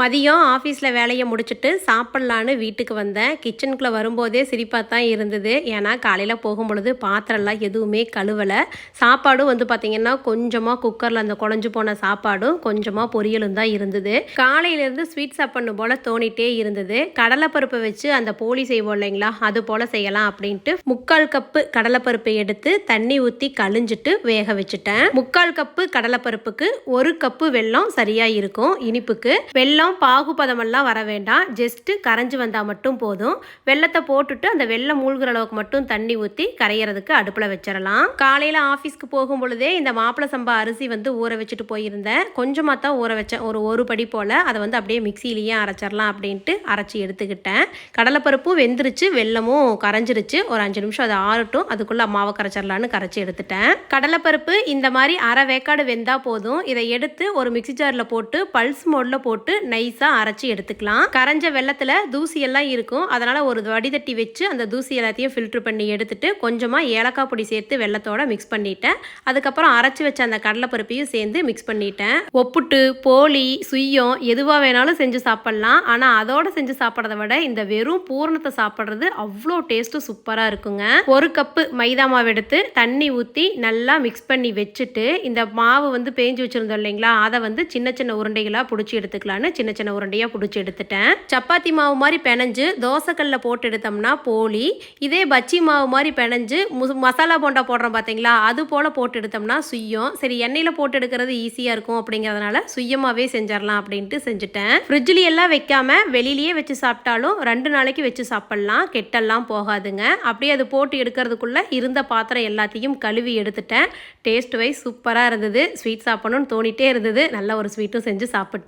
மதியம் ஆஃபீஸில் வேலையை முடிச்சுட்டு சாப்பிட்லான்னு வீட்டுக்கு வந்தேன். கிச்சனுக்குள்ளே வரும்போதே சிரிப்பாக தான் இருந்தது. ஏன்னா காலையில் போகும்பொழுது பாத்திரம்லாம் எதுவுமே கழுவலை. சாப்பாடும் பார்த்திங்கன்னா கொஞ்சமாக குக்கரில் அந்த குழஞ்சு போன சாப்பாடும் கொஞ்சமாக பொரியலும் தான் இருந்தது. காலையிலேருந்து ஸ்வீட் சாப்பிட்ணும் போல் தோணிகிட்டே இருந்தது. கடலைப்பருப்பை வச்சு அந்த போலி செய்வோம் இல்லைங்களா, அது போல் செய்யலாம் அப்படின்ட்டு 3/4 கப்பு கடலைப்பருப்பை எடுத்து தண்ணி ஊற்றி கழிஞ்சிட்டு வேக வச்சுட்டேன். 3/4 கப்பு கடலைப்பருப்புக்கு 1 கப்பு வெல்லம் சரியாக இருக்கும். இனிப்புக்கு வெல்லம் பாகுபதமெல்லாம் வர வேண்டாம், ஜஸ்ட் கரைஞ்சி வந்தால் மட்டும் போதும். வெள்ளத்தை போட்டுட்டு அந்த வெள்ளம் மூழ்கிற அளவுக்கு மட்டும் தண்ணி ஊற்றி கரையிறதுக்கு அடுப்பில் வச்சிடலாம். காலையில் ஆஃபீஸ்க்கு போகும் பொழுதே இந்த மாப்பிள சம்பா அரிசி ஊற வச்சுட்டு போயிருந்தேன். கொஞ்சமாக தான் ஊற வச்சேன், ஒரு படி போல். அதை அப்படியே மிக்சியிலேயே அரைச்சிடலாம் அப்படின்ட்டு அரைச்சி எடுத்துக்கிட்டேன். கடலைப்பருப்பும் வெந்துருச்சு, வெள்ளமும் கரைஞ்சிருச்சு. ஒரு 5 நிமிஷம் அதை ஆறட்டும், அதுக்குள்ளே மாவை கரைச்சிடலான்னு கரைச்சி எடுத்துட்டேன். கடலைப்பருப்பு இந்த மாதிரி அரை வேக்காடு வெந்தால் போதும். இதை எடுத்து ஒரு மிக்சி ஜாரில் போட்டு பல்ஸ் மோடில் போட்டு நைஸாக அரைச்சி எடுத்துக்கலாம். கரைஞ்ச வெள்ளத்தில் தூசியெல்லாம் இருக்கும், அதனால் ஒரு வடிதட்டி வச்சு அந்த தூசி எல்லாத்தையும் ஃபில்டர் பண்ணி எடுத்துட்டு கொஞ்சமாக ஏலக்காய் பொடி சேர்த்து வெள்ளத்தோட மிக்ஸ் பண்ணிட்டேன். அதுக்கப்புறம் அரைச்சி வச்ச அந்த கடலைப்பருப்பையும் சேர்ந்து மிக்ஸ் பண்ணிட்டேன். ஒப்புட்டு போலி சுய்யம் எதுவாக வேணாலும் செஞ்சு சாப்பிட்லாம். ஆனால் அதோட செஞ்சு சாப்பிட்றத விட இந்த வெறும் பூரணத்தை சாப்பிட்றது அவ்வளோ டேஸ்ட்டு சூப்பராக இருக்குங்க. 1 கப்பு மைதா மாவு எடுத்து தண்ணி ஊற்றி நல்லா மிக்ஸ் பண்ணி வச்சுட்டு இந்த மாவு பேஞ்சு வச்சுருந்தோம் இல்லைங்களா, அதை சின்ன சின்ன உருண்டைகளாக பிடிச்சி எடுத்துக்கலான்னு சின்ன சின்ன உருண்டையாக பிடிச்சி எடுத்துட்டேன். சப்பாத்தி மாவு மாதிரி பிணைஞ்சு தோசைக்கல்ல போட்டு எடுத்தோம்னா போலி, இதே பச்சி மாவு மாதிரி பிணைஞ்சு மசாலா போண்டா போடுறோம் பார்த்தீங்களா, அது போல் போட்டு எடுத்தோம்னா சுய்யம். சரி, எண்ணெயில் போட்டு எடுக்கிறது ஈஸியாக இருக்கும் அப்படிங்கிறதுனால சுய்யமாகவே செஞ்சிடலாம் அப்படின்ட்டு செஞ்சுட்டேன். ஃப்ரிட்ஜில் எல்லாம் வைக்காம வெளியிலேயே வச்சு சாப்பிட்டாலும் 2 நாளைக்கு வச்சு சாப்பிட்லாம், கெட்டெல்லாம் போகாதுங்க. அப்படியே அது போட்டு எடுக்கிறதுக்குள்ளே இருந்த பாத்திரம் எல்லாத்தையும் கழுவி எடுத்துட்டேன். டேஸ்ட் வைஸ் சூப்பராக இருந்தது. ஸ்வீட் சாப்பிடணும்னு தோணிட்டே இருந்தது. நல்ல ஒரு ஸ்வீட்டும் செஞ்சு சாப்பிட்டேன்.